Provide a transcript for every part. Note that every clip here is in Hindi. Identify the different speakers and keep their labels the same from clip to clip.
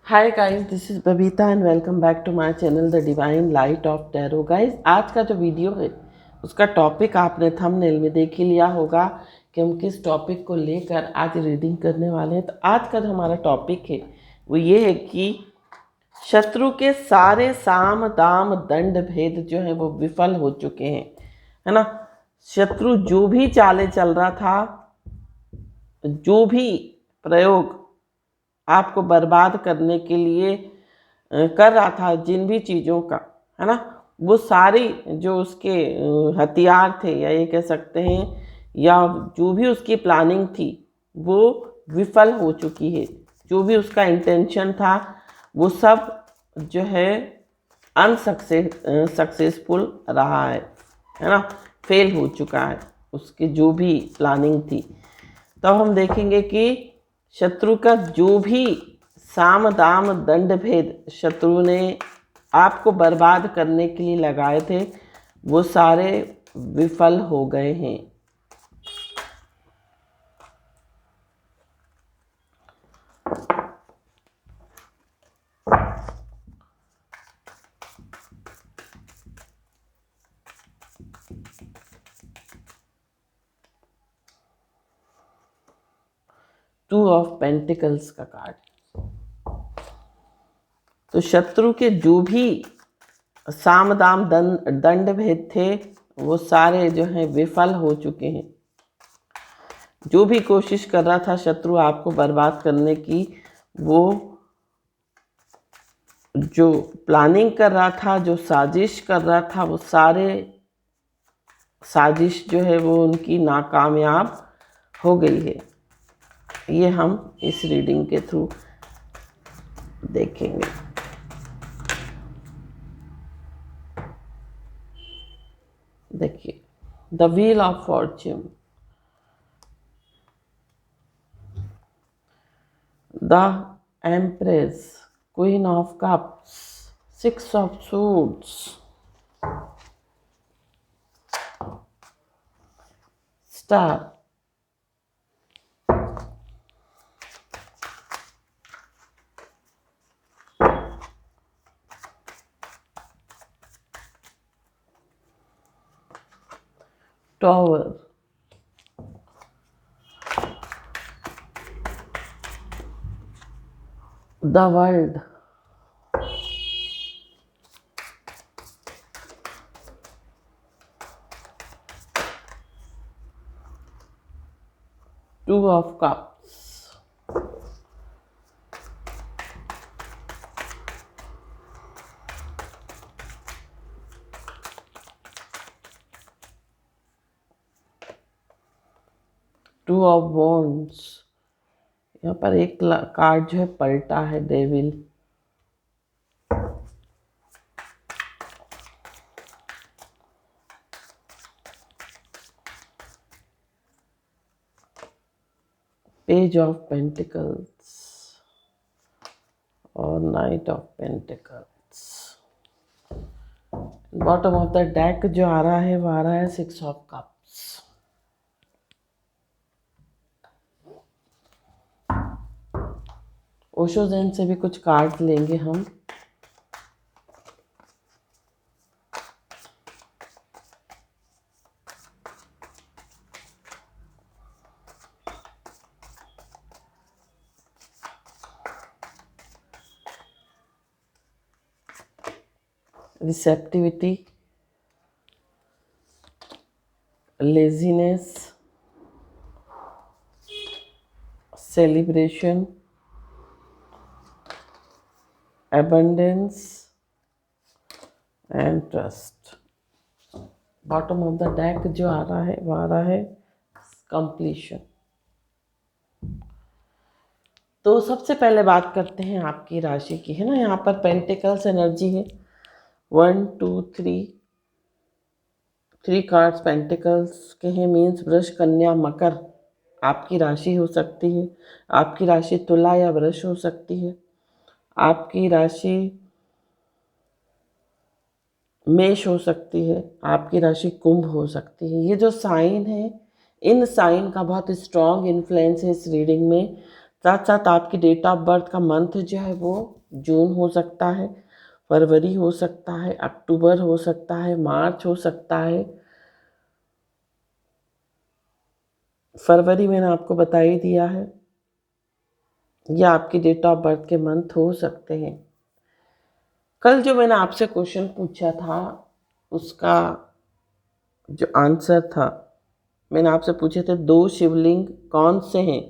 Speaker 1: Hi guys, this is Babita and welcome back to my channel the divine light of tarot. Guys, आज का जो वीडियो है उसका टॉपिक आपने थंबनेल में देख ही लिया होगा कि हम किस टॉपिक को लेकर आज रीडिंग करने वाले हैं। तो आज का जो हमारा टॉपिक है वो ये है कि शत्रु के सारे साम दाम दंड भेद जो है वो विफल हो चुके हैं, है ना। शत्रु जो भी चाले चल रहा था, जो भी प्रयोग आपको बर्बाद करने के लिए कर रहा था, जिन भी चीज़ों का, है ना, वो सारी जो उसके हथियार थे या ये कह सकते हैं, या जो भी उसकी प्लानिंग थी वो विफल हो चुकी है। जो भी उसका इंटेंशन था वो सब जो है सक्सेसफुल रहा है ना, फेल हो चुका है उसकी जो भी प्लानिंग थी। तब हम देखेंगे कि शत्रु का जो भी साम दाम दंड भेद शत्रु ने आपको बर्बाद करने के लिए लगाए थे वो सारे विफल हो गए हैं। टू ऑफ पेंटिकल्स का कार्ड। तो शत्रु के जो भी साम दाम दंड भेद थे वो सारे जो हैं विफल हो चुके हैं। जो भी कोशिश कर रहा था शत्रु आपको बर्बाद करने की, वो जो प्लानिंग कर रहा था, जो साजिश कर रहा था, वो सारे साजिश जो है वो उनकी नाकामयाब हो गई है। ये हम इस रीडिंग के थ्रू देखेंगे। देखिए, the wheel of fortune, the empress, queen of cups, six of suits, star, tower, the world, two of cups, two of wands. यहाँ पर एक कार्ड जो है पलटा है, डेविल। पेज ऑफ पेंटिकल्स और knight of pentacles. Bottom of the deck जो आ रहा है वो आ रहा है six of cups. Osho Zen से भी कुछ कार्ड लेंगे हम। Receptivity, laziness, celebration, abundance and trust. Bottom of the deck जो आ रहा है वो आ रहा है कंप्लीशन। तो सबसे पहले बात करते हैं आपकी राशि की, है ना। यहाँ पर पेंटिकल्स एनर्जी है, 1 2 3 कार्ड्स पेंटिकल्स के हैं। मीन्स वृष, कन्या, मकर आपकी राशि हो सकती है। आपकी राशि तुला या वृष हो सकती है। आपकी राशि मेष हो सकती है। आपकी राशि कुंभ हो सकती है। ये जो साइन है, इन साइन का बहुत स्ट्रॉन्ग इन्फ्लुएंस है इस रीडिंग में। साथ साथ आपकी डेट ऑफ बर्थ का मंथ जो है वो जून हो सकता है, फरवरी हो सकता है, अक्टूबर हो सकता है, मार्च हो सकता है। फरवरी मैंने आपको बता ही दिया है, या आपकी डेट ऑफ बर्थ के मंथ हो सकते हैं। कल जो मैंने आपसे क्वेश्चन पूछा था उसका जो आंसर था, मैंने आपसे पूछे थे 2 शिवलिंग कौन से हैं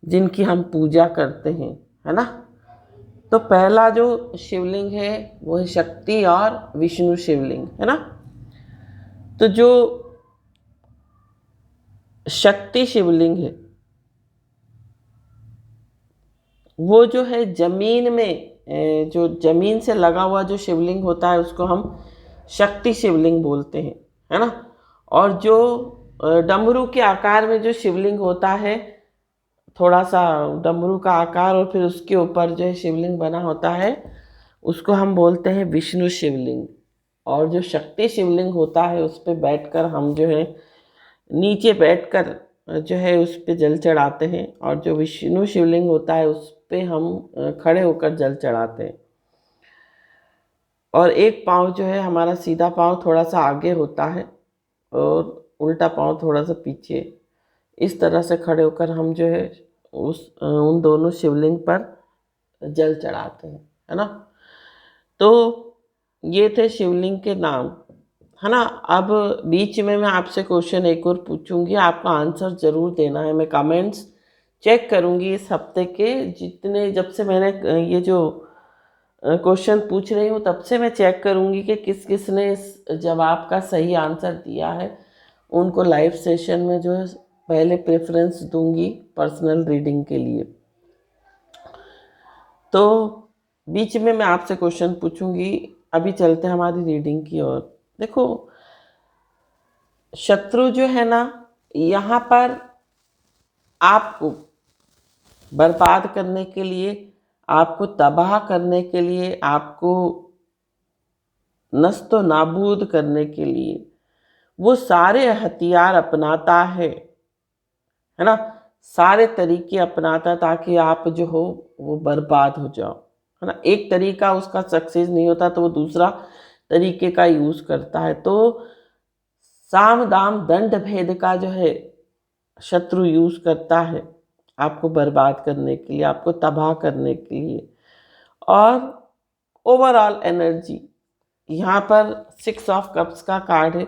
Speaker 1: जिनकी हम पूजा करते हैं, है ना। तो पहला जो शिवलिंग है वो है शक्ति और विष्णु शिवलिंग, है ना। तो जो शक्ति शिवलिंग है वो जो है जमीन में, जो जमीन से लगा हुआ जो शिवलिंग होता है उसको हम शक्ति शिवलिंग बोलते हैं, है ना। और जो डमरू के आकार में जो शिवलिंग होता है, थोड़ा सा डमरू का आकार और फिर उसके ऊपर जो है शिवलिंग बना होता है, उसको हम बोलते हैं विष्णु शिवलिंग। और जो शक्ति शिवलिंग होता है उस पर बैठकर हम जो है नीचे बैठकर जो है उस पे जल चढ़ाते हैं, और जो विष्णु शिवलिंग होता है उस पे हम खड़े होकर जल चढ़ाते हैं। और एक पाँव जो है हमारा सीधा पाँव थोड़ा सा आगे होता है और उल्टा पाँव थोड़ा सा पीछे। इस तरह से खड़े होकर हम जो है उन दोनों शिवलिंग पर जल चढ़ाते हैं, है ना। तो ये थे शिवलिंग के नाम, है ना। अब बीच में मैं आपसे क्वेश्चन एक और पूछूंगी, आपका आंसर ज़रूर देना है। मैं कमेंट्स चेक करूंगी इस हफ्ते के जितने, जब से मैंने ये जो क्वेश्चन पूछ रही हूँ तब से मैं चेक करूंगी कि किस किस ने इस जवाब का सही आंसर दिया है। उनको लाइव सेशन में जो है पहले प्रेफरेंस दूंगी पर्सनल रीडिंग के लिए। तो बीच में मैं आपसे क्वेश्चन पूछूंगी। अभी चलते हैं हमारी रीडिंग की ओर। देखो, शत्रु जो है ना, यहाँ पर आपको बर्बाद करने के लिए, आपको तबाह करने के लिए, आपको नस्तो नाबूद करने के लिए वो सारे हथियार अपनाता है ना। सारे तरीके अपनाता ताकि आप जो हो वो बर्बाद हो जाओ, है ना। एक तरीका उसका सक्सेस नहीं होता तो वो दूसरा तरीके का यूज़ करता है। तो साम दाम दंड भेद का जो है शत्रु यूज़ करता है आपको बर्बाद करने के लिए, आपको तबाह करने के लिए। और ओवरऑल एनर्जी, यहाँ पर 6 ऑफ कप्स का कार्ड है,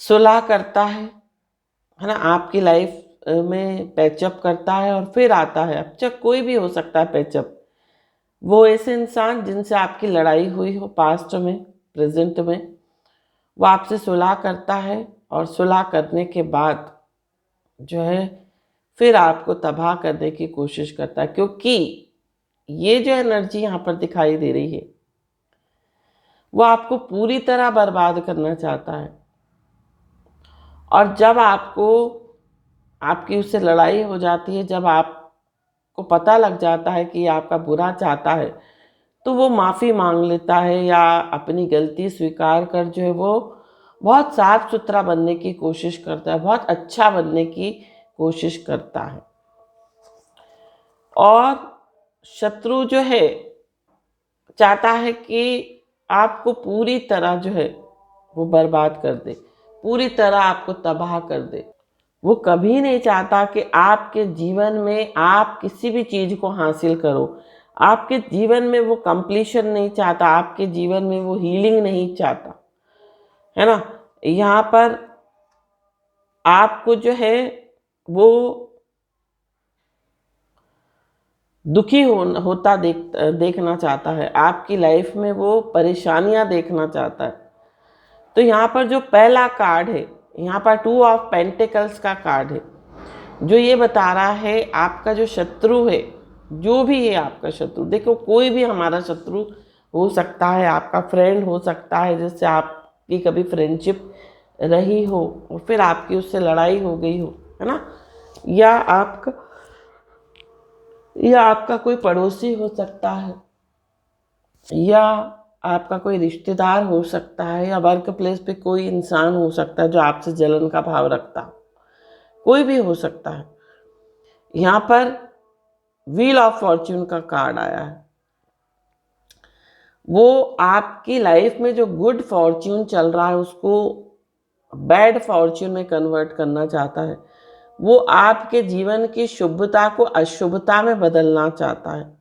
Speaker 1: सुलह करता है ना। आपकी लाइफ में पैचअप करता है और फिर आता है। अच्छा, कोई भी हो सकता है पैचअप। वो ऐसे इंसान जिनसे आपकी लड़ाई हुई हो पास्ट में, प्रेजेंट में, वो आपसे सुलह करता है और सुलह करने के बाद जो है फिर आपको तबाह करने की कोशिश करता है, क्योंकि ये जो एनर्जी यहाँ पर दिखाई दे रही है वो आपको पूरी तरह बर्बाद करना चाहता है। और जब आपकी उससे लड़ाई हो जाती है, जब आपको पता लग जाता है कि ये आपका बुरा चाहता है, तो वो माफ़ी मांग लेता है या अपनी गलती स्वीकार कर जो है वो बहुत साफ सुथरा बनने की कोशिश करता है, बहुत अच्छा बनने की कोशिश करता है। और शत्रु जो है चाहता है कि आपको पूरी तरह जो है वो बर्बाद कर दे, पूरी तरह आपको तबाह कर दे। वो कभी नहीं चाहता कि आपके जीवन में आप किसी भी चीज़ को हासिल करो। आपके जीवन में वो कंप्लीशन नहीं चाहता, आपके जीवन में वो हीलिंग नहीं चाहता, है ना। यहाँ पर आपको जो है वो दुखी होता देखना चाहता है, आपकी लाइफ में वो परेशानियां देखना चाहता है। तो यहाँ पर जो पहला कार्ड है, यहाँ पर 2 ऑफ पेंटिकल्स का कार्ड है, जो ये बता रहा है आपका जो शत्रु है, जो भी है आपका शत्रु, देखो कोई भी हमारा शत्रु हो सकता है, आपका फ्रेंड हो सकता है जिससे आपकी कभी फ्रेंडशिप रही हो और फिर आपकी उससे लड़ाई हो गई हो, है ना। या आपका कोई पड़ोसी हो सकता है, या आपका कोई रिश्तेदार हो सकता है, या वर्क प्लेस पे कोई इंसान हो सकता है जो आपसे जलन का भाव रखता हो, कोई भी हो सकता है। यहाँ पर व्हील ऑफ फॉर्च्यून का कार्ड आया है। वो आपकी लाइफ में जो गुड फॉर्च्यून चल रहा है उसको बैड फॉर्च्यून में कन्वर्ट करना चाहता है। वो आपके जीवन की शुभता को अशुभता में बदलना चाहता है।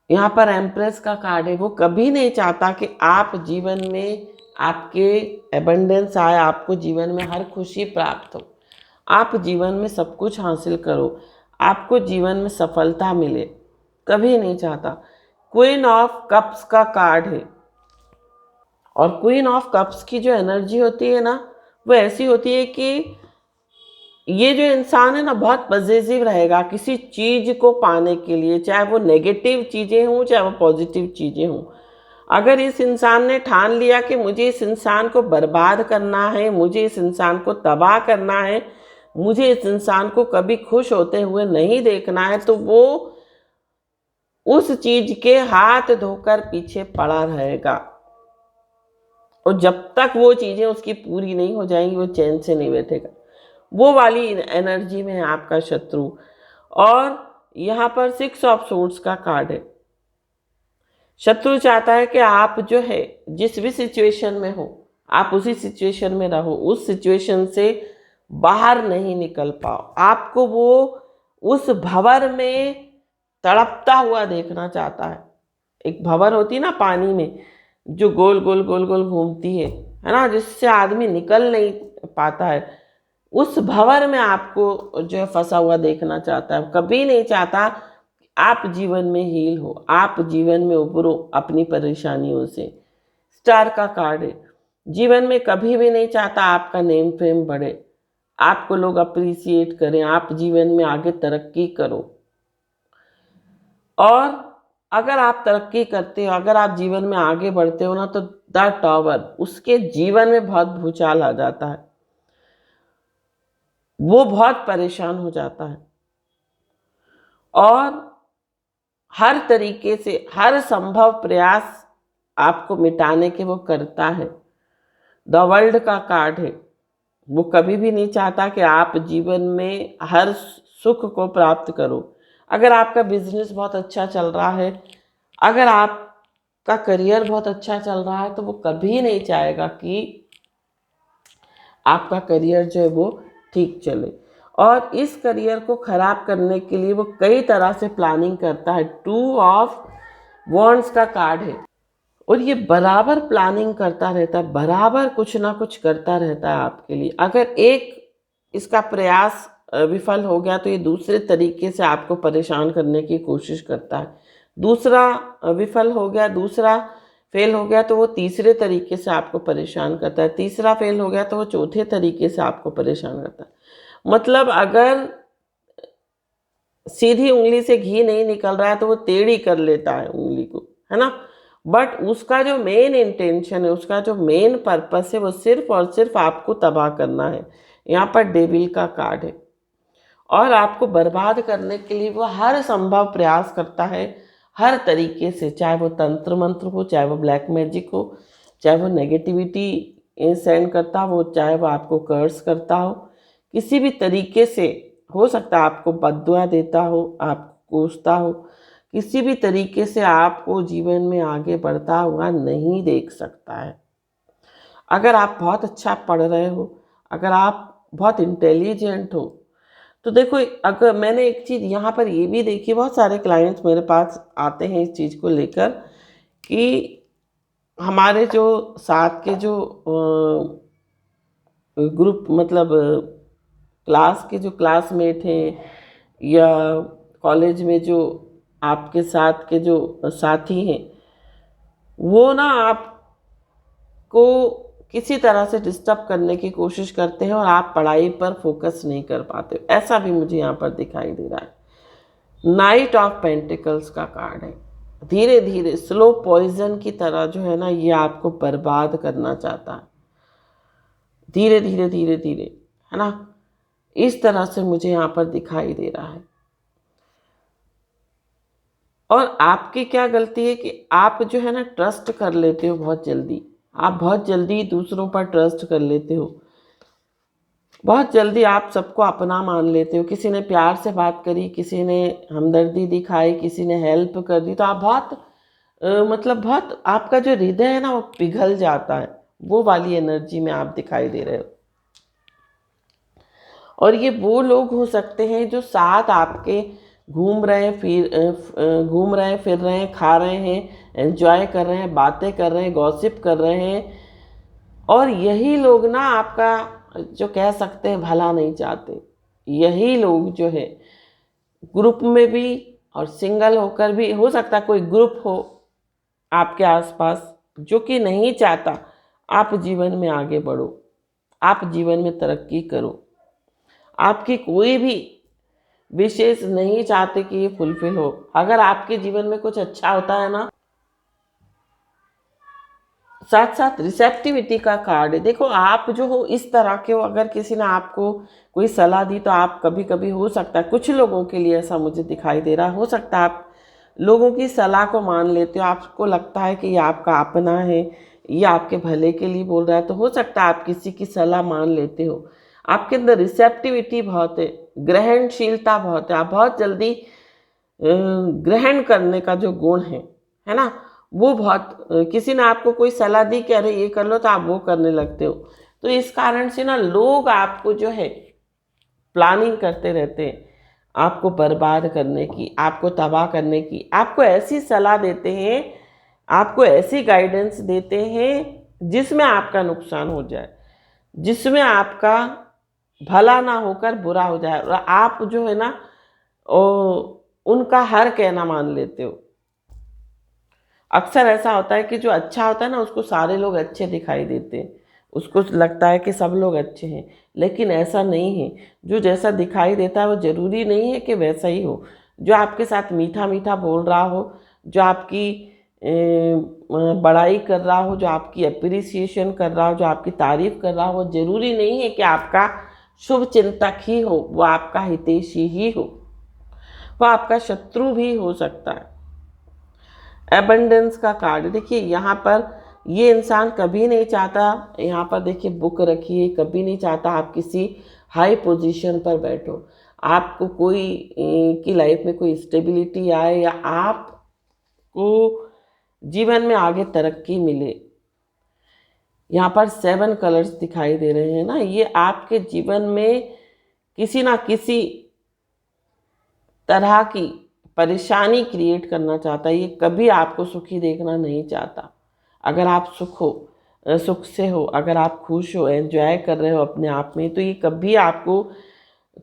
Speaker 1: यहाँ पर एम्प्रेस का कार्ड है। वो कभी नहीं चाहता कि आप जीवन में आपके एबंडेंस आए, आपको जीवन में हर खुशी प्राप्त हो, आप जीवन में सब कुछ हासिल करो, आपको जीवन में सफलता मिले, कभी नहीं चाहता। क्वीन ऑफ कप्स का कार्ड है। और क्वीन ऑफ कप्स की जो एनर्जी होती है ना, वो ऐसी होती है कि ये जो इंसान है ना बहुत पॉजिटिव रहेगा किसी चीज को पाने के लिए, चाहे वो नेगेटिव चीजें हों चाहे वो पॉजिटिव चीजें हों। अगर इस इंसान ने ठान लिया कि मुझे इस इंसान को बर्बाद करना है, मुझे इस इंसान को तबाह करना है, मुझे इस इंसान को कभी खुश होते हुए नहीं देखना है, तो वो उस चीज के हाथ धोकर पीछे पड़ा रहेगा। और जब तक वो चीजें उसकी पूरी नहीं हो जाएंगी वो चैन से नहीं बैठेगा। वो वाली एनर्जी में है आपका शत्रु। और यहाँ पर 6 ऑफ सोर्ड्स का कार्ड है। शत्रु चाहता है कि आप जो है जिस भी सिचुएशन में हो आप उसी सिचुएशन में रहो, उस सिचुएशन से बाहर नहीं निकल पाओ। आपको वो उस भंवर में तड़पता हुआ देखना चाहता है। एक भंवर होती है ना पानी में, जो गोल गोल गोल गोल घूमती है ना, जिससे आदमी निकल नहीं पाता है, उस भंवर में आपको जो है फंसा हुआ देखना चाहता है। कभी नहीं चाहता आप जीवन में हील हो, आप जीवन में उभरो अपनी परेशानियों से। स्टार का कार्ड है। जीवन में कभी भी नहीं चाहता आपका नेम फेम बढ़े, आपको लोग अप्रिसिएट करें, आप जीवन में आगे तरक्की करो। और अगर आप तरक्की करते हो, अगर आप जीवन में आगे बढ़ते हो ना, तो द टावर उसके जीवन में बहुत भूचाल आ जाता है, वो बहुत परेशान हो जाता है और हर तरीके से हर संभव प्रयास आपको मिटाने के वो करता है। द वर्ल्ड का कार्ड है। वो कभी भी नहीं चाहता कि आप जीवन में हर सुख को प्राप्त करो। अगर आपका बिजनेस बहुत अच्छा चल रहा है, अगर आपका करियर बहुत अच्छा चल रहा है, तो वो कभी नहीं चाहेगा कि आपका करियर जो है वो ठीक चले। और इस करियर को खराब करने के लिए वो कई तरह से प्लानिंग करता है। 2 ऑफ वॉन्ड्स का कार्ड है और ये बराबर प्लानिंग करता रहता है, बराबर कुछ ना कुछ करता रहता है आपके लिए। अगर एक इसका प्रयास विफल हो गया तो ये दूसरे तरीके से आपको परेशान करने की कोशिश करता है। दूसरा विफल हो गया, दूसरा फेल हो गया तो वो तीसरे तरीके से आपको परेशान करता है, तीसरा फेल हो गया तो वो चौथे तरीके से आपको परेशान करता है। मतलब अगर सीधी उंगली से घी नहीं निकल रहा है तो वो टेढ़ी कर लेता है उंगली को, है ना। बट उसका जो मेन इंटेंशन है, उसका जो मेन पर्पस है, वो सिर्फ और सिर्फ आपको तबाह करना है। यहाँ पर डेविल का कार्ड है और आपको बर्बाद करने के लिए वो हर संभव प्रयास करता है, हर तरीके से, चाहे वो तंत्र मंत्र हो, चाहे वो ब्लैक मैजिक हो, चाहे वो नेगेटिविटी सेंड करता हो, चाहे वो आपको कर्स करता हो, किसी भी तरीके से हो सकता है आपको बद्दुआ देता हो, आपको कोसता हो, किसी भी तरीके से आपको जीवन में आगे बढ़ता हुआ नहीं देख सकता है। अगर आप बहुत अच्छा पढ़ रहे हो, अगर आप बहुत इंटेलिजेंट हो, तो देखो, अगर मैंने एक चीज़ यहाँ पर ये भी देखी, बहुत सारे क्लाइंट्स मेरे पास आते हैं इस चीज़ को लेकर कि हमारे जो साथ के जो ग्रुप, मतलब क्लास के जो क्लासमेट हैं या कॉलेज में जो आपके साथ के जो साथी हैं, वो ना आपको किसी तरह से डिस्टर्ब करने की कोशिश करते हैं और आप पढ़ाई पर फोकस नहीं कर पाते। ऐसा भी मुझे यहाँ पर दिखाई दे रहा है। नाइट ऑफ पेंटिकल्स का कार्ड है। धीरे धीरे स्लो पॉइजन की तरह जो है ना, ये आपको बर्बाद करना चाहता है, धीरे धीरे धीरे धीरे, है ना। इस तरह से मुझे यहाँ पर दिखाई दे रहा है। और आपकी क्या गलती है कि आप जो है ना ट्रस्ट कर लेते हो बहुत जल्दी, आप बहुत जल्दी दूसरों पर ट्रस्ट कर लेते हो। बहुत जल्दी आप सबको अपना मान लेते हो। किसी ने प्यार से बात करी, किसी ने हमदर्दी दिखाई, किसी ने हेल्प कर दी, तो आप बहुत मतलब बहुत आपका जो हृदय है ना वो पिघल जाता है। वो वाली एनर्जी में आप दिखाई दे रहे हो। और ये वो लोग हो सकते हैं जो साथ आपके घूम रहे हैं, घूम रहे हैं, फिर रहे हैं, खा रहे हैं, एंजॉय कर रहे हैं, बातें कर रहे हैं, गॉसिप कर रहे हैं। और यही लोग ना आपका जो कह सकते हैं भला नहीं चाहते। यही लोग जो है ग्रुप में भी और सिंगल होकर भी, हो सकता है कोई ग्रुप हो आपके आसपास जो कि नहीं चाहता आप जीवन में आगे बढ़ो, आप जीवन में तरक्की करो, आपकी कोई भी विशेष नहीं चाहते कि ये फुलफिल हो। अगर आपके जीवन में कुछ अच्छा होता है ना, साथ साथ रिसेप्टिविटी का कार्ड है। देखो आप जो हो इस तरह के हो, अगर किसी ने आपको कोई सलाह दी तो आप कभी कभी, हो सकता है कुछ लोगों के लिए ऐसा मुझे दिखाई दे रहा है, हो सकता है आप लोगों की सलाह को मान लेते हो। आपको लगता है कि ये आपका अपना है, ये आपके भले के लिए बोल रहा है, तो हो सकता है आप किसी की सलाह मान लेते हो। आपके अंदर रिसेप्टिविटी बहुत है, ग्रहणशीलता बहुत है। आप बहुत जल्दी ग्रहण करने का जो गुण है ना, वो बहुत, किसी ने आपको कोई सलाह दी कि अरे ये कर लो, तो आप वो करने लगते हो। तो इस कारण से ना लोग आपको जो है प्लानिंग करते रहते हैं, आपको बर्बाद करने की, आपको तबाह करने की, आपको ऐसी सलाह देते हैं, आपको ऐसी गाइडेंस देते हैं जिसमें आपका नुकसान हो जाए, जिसमें आपका भला ना होकर बुरा हो जाए, और आप जो है ना उनका हर कहना मान लेते हो। अक्सर ऐसा होता है कि जो अच्छा होता है ना उसको सारे लोग अच्छे दिखाई देते हैं, उसको लगता है कि सब लोग अच्छे हैं, लेकिन ऐसा नहीं है। जो जैसा दिखाई देता है वो ज़रूरी नहीं है कि वैसा ही हो। जो आपके साथ मीठा मीठा बोल रहा हो, जो आपकी बड़ाई कर रहा हो, जो आपकी अप्रिसिएशन कर रहा हो, जो आपकी तारीफ कर रहा हो, ज़रूरी नहीं है कि आपका शुभ चिंतक ही हो, वो आपका हितैषी ही हो, वो आपका शत्रु भी हो सकता है। एबंडेंस का कार्ड, देखिए यहाँ पर ये इंसान कभी नहीं चाहता, यहाँ पर देखिए बुक रखिए, कभी नहीं चाहता आप किसी हाई पोजीशन पर बैठो, आपको कोई की लाइफ में कोई स्टेबिलिटी आए, या आपको जीवन में आगे तरक्की मिले। यहाँ पर 7 कलर्स दिखाई दे रहे हैं ना, ये आपके जीवन में किसी ना किसी तरह की परेशानी क्रिएट करना चाहता है। ये कभी आपको सुखी देखना नहीं चाहता। अगर आप सुख से हो, अगर आप खुश हो, एंजॉय कर रहे हो अपने आप में, तो ये कभी आपको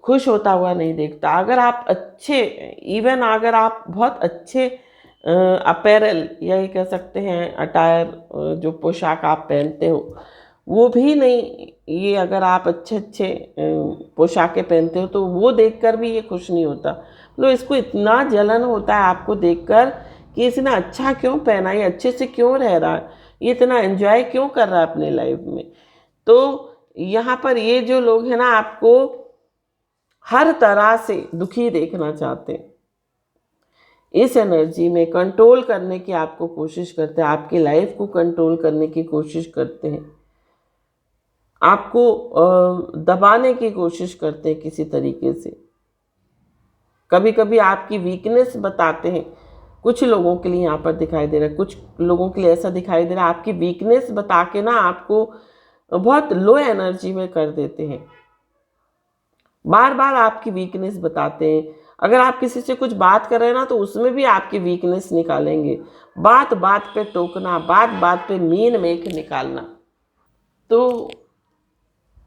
Speaker 1: खुश होता हुआ नहीं देखता। अगर आप अच्छे, इवन अगर आप बहुत अच्छे अपैरल, या ये कह सकते हैं अटायर, जो पोशाक आप पहनते हो वो भी नहीं, ये अगर आप अच्छे अच्छे पोशाकें पहनते हो तो वो देखकर भी ये खुश नहीं होता। मतलब इसको इतना जलन होता है आपको देखकर कि इसने अच्छा क्यों पहना, ये अच्छे से क्यों रह रहा है, ये इतना एंजॉय क्यों कर रहा है अपने लाइफ में। तो यहाँ पर ये जो लोग हैं ना आपको हर तरह से दुखी देखना चाहते हैं। इस एनर्जी में कंट्रोल करने की आपको कोशिश करते हैं, आपकी लाइफ को कंट्रोल करने की कोशिश करते हैं, आपको दबाने की कोशिश करते हैं किसी तरीके से। कभी कभी आपकी वीकनेस बताते हैं। कुछ लोगों के लिए यहाँ पर दिखाई दे रहा है, कुछ लोगों के लिए ऐसा दिखाई दे रहा है, आपकी वीकनेस बता के ना आपको बहुत लो एनर्जी में कर देते हैं। बार बार आपकी वीकनेस बताते हैं। अगर आप किसी से कुछ बात कर रहे हैं ना तो उसमें भी आपकी वीकनेस निकालेंगे। बात बात पे टोकना, बात बात पे मीन मेक निकालना। तो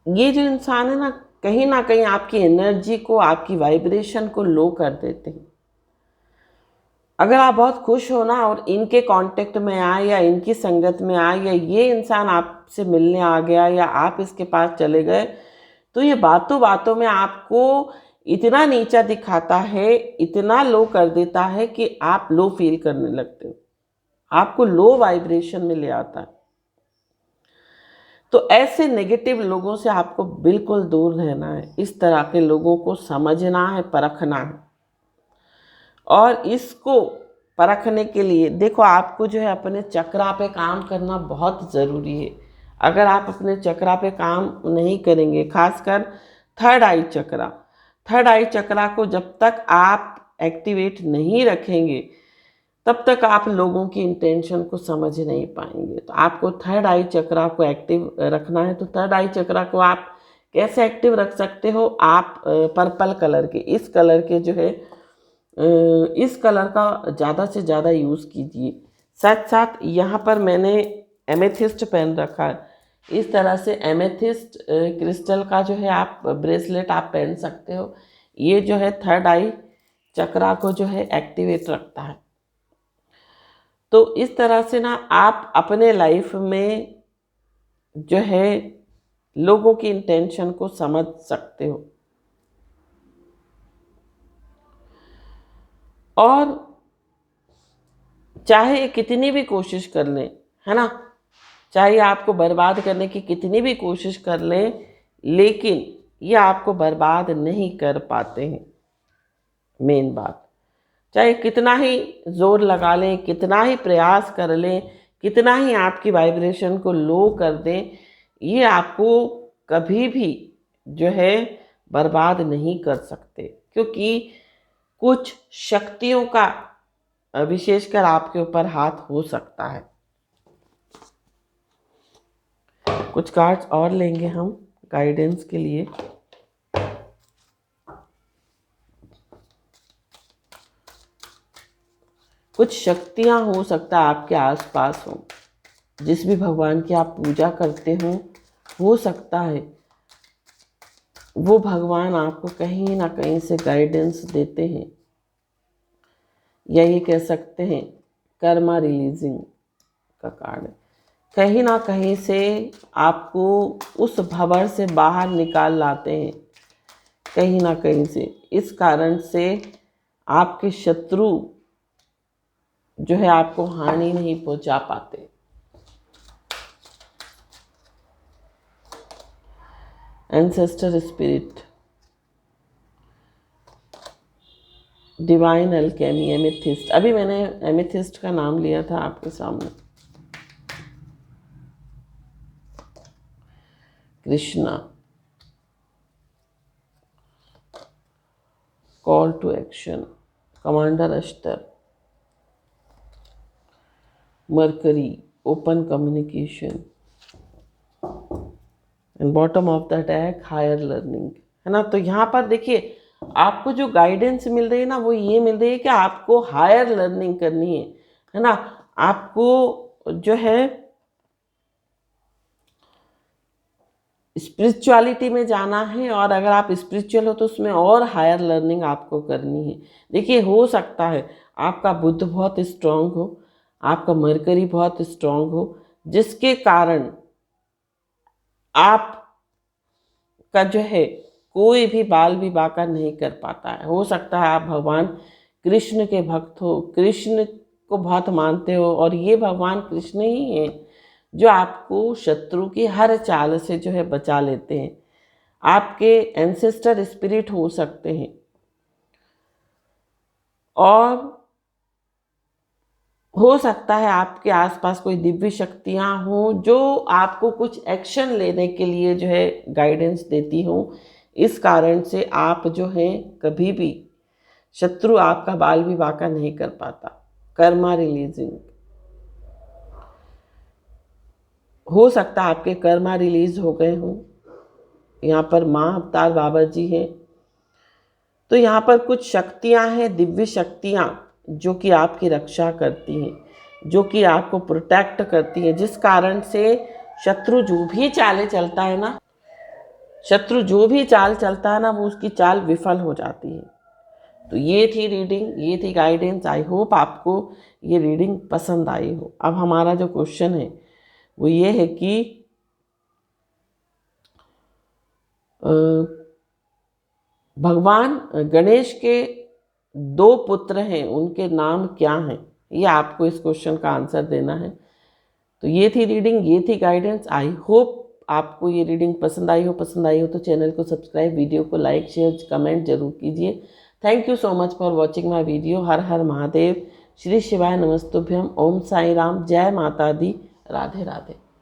Speaker 1: ये जो इंसान है ना कहीं आपकी एनर्जी को, आपकी वाइब्रेशन को लो कर देते हैं। अगर आप बहुत खुश हो ना और इनके कांटेक्ट में आए, या इनकी संगत में आए, या ये इंसान आपसे मिलने आ गया, या आप इसके पास चले गए, तो ये बातों बातों में आपको इतना नीचा दिखाता है, इतना लो कर देता है कि आप लो फील करने लगते हो, आपको लो वाइब्रेशन में ले आता है। तो ऐसे नेगेटिव लोगों से आपको बिल्कुल दूर रहना है। इस तरह के लोगों को समझना है, परखना है। और इसको परखने के लिए देखो आपको जो है अपने चक्रा पे काम करना बहुत ज़रूरी है। अगर आप अपने चक्रा पे काम नहीं करेंगे, खासकर थर्ड आई चक्रा, थर्ड आई चक्रा को जब तक आप एक्टिवेट नहीं रखेंगे तब तक आप लोगों की इंटेंशन को समझ नहीं पाएंगे। तो आपको थर्ड आई चक्रा को एक्टिव रखना है। तो थर्ड आई चक्रा को आप कैसे एक्टिव रख सकते हो? आप पर्पल कलर के, इस कलर के जो है, इस कलर का ज़्यादा से ज़्यादा यूज़ कीजिए। साथ साथ यहाँ पर मैंने एमेथिस्ट पहन रखा है। इस तरह से एमेथिस्ट क्रिस्टल का जो है आप ब्रेसलेट आप पहन सकते हो। ये जो है थर्ड आई चक्रा को जो है एक्टिवेट रखता है। तो इस तरह से ना आप अपने लाइफ में जो है लोगों की इंटेंशन को समझ सकते हो। और चाहे कितनी भी कोशिश कर लें, है ना, चाहे आपको बर्बाद करने की कितनी भी कोशिश कर लें, लेकिन ये आपको बर्बाद नहीं कर पाते हैं। मेन बात, चाहे कितना ही जोर लगा लें, कितना ही प्रयास कर लें, कितना ही आपकी वाइब्रेशन को लो कर दें, ये आपको कभी भी जो है बर्बाद नहीं कर सकते, क्योंकि कुछ शक्तियों का विशेषकर आपके ऊपर हाथ हो सकता है। कुछ कार्ड्स और लेंगे हम गाइडेंस के लिए। कुछ शक्तियां हो सकता है आपके आसपास हो, जिस भी भगवान की आप पूजा करते हो सकता है वो भगवान आपको कहीं ना कहीं से गाइडेंस देते हैं, या ये कह सकते हैं कर्मा रिलीजिंग का कार्ड है। कहीं ना कहीं से आपको उस भंवर से बाहर निकाल लाते हैं, कहीं ना कहीं से। इस कारण से आपके शत्रु जो है आपको हानि नहीं पहुंचा पाते। Ancestor spirit, divine alchemy, amethyst. अभी मैंने एमेथिस्ट का नाम लिया था आपके सामने। Krishna, call to action, commander Ashtar, mercury, open communication, and bottom of the deck higher learning, है ना। तो यहाँ पर देखिए आपको जो गाइडेंस मिल रही है ना, वो ये मिल रही है कि आपको हायर लर्निंग करनी है ना। आपको जो है स्पिरिचुअलिटी में जाना है, और अगर आप स्पिरिचुअल हो तो उसमें और हायर लर्निंग आपको करनी है। देखिए हो सकता है आपका बुध बहुत स्ट्रांग हो, आपका मरकरी बहुत स्ट्रांग हो, जिसके कारण आप का जो है कोई भी बाल विवाह का नहीं कर पाता है। हो सकता है आप भगवान कृष्ण के भक्त हो, कृष्ण को बहुत मानते हो, और ये भगवान कृष्ण ही है जो आपको शत्रु की हर चाल से जो है बचा लेते हैं। आपके एंसेस्टर स्पिरिट हो सकते हैं, और हो सकता है आपके आसपास कोई दिव्य शक्तियां हों जो आपको कुछ एक्शन लेने के लिए जो है गाइडेंस देती हों। इस कारण से आप जो है कभी भी शत्रु आपका बाल विवाह का नहीं कर पाता। कर्मा रिलीजिंग, हो सकता है आपके कर्मा रिलीज हो गए हों। यहाँ पर माँ अवतार बाबा जी हैं। तो यहाँ पर कुछ शक्तियाँ हैं, दिव्य शक्तियाँ, जो कि आपकी रक्षा करती हैं, जो कि आपको प्रोटेक्ट करती हैं, जिस कारण से शत्रु जो भी चालें चलता है ना, शत्रु जो भी चाल चलता है ना, वो उसकी चाल विफल हो जाती है। तो ये थी रीडिंग, ये थी गाइडेंस। आई होप आपको ये रीडिंग पसंद आई हो। अब हमारा जो क्वेश्चन है वो ये है कि भगवान गणेश के 2 पुत्र हैं, उनके नाम क्या हैं? ये आपको इस क्वेश्चन का आंसर देना है। तो ये थी रीडिंग, ये थी गाइडेंस। आई होप आपको ये रीडिंग पसंद आई हो। पसंद आई हो तो चैनल को सब्सक्राइब, वीडियो को लाइक, शेयर, कमेंट जरूर कीजिए। Thank you so much for watching my video. हर हर महादेव, श्री शिवाय नमस्तुभ्यम, ओम साई राम, जय माता दी, राधे राधे।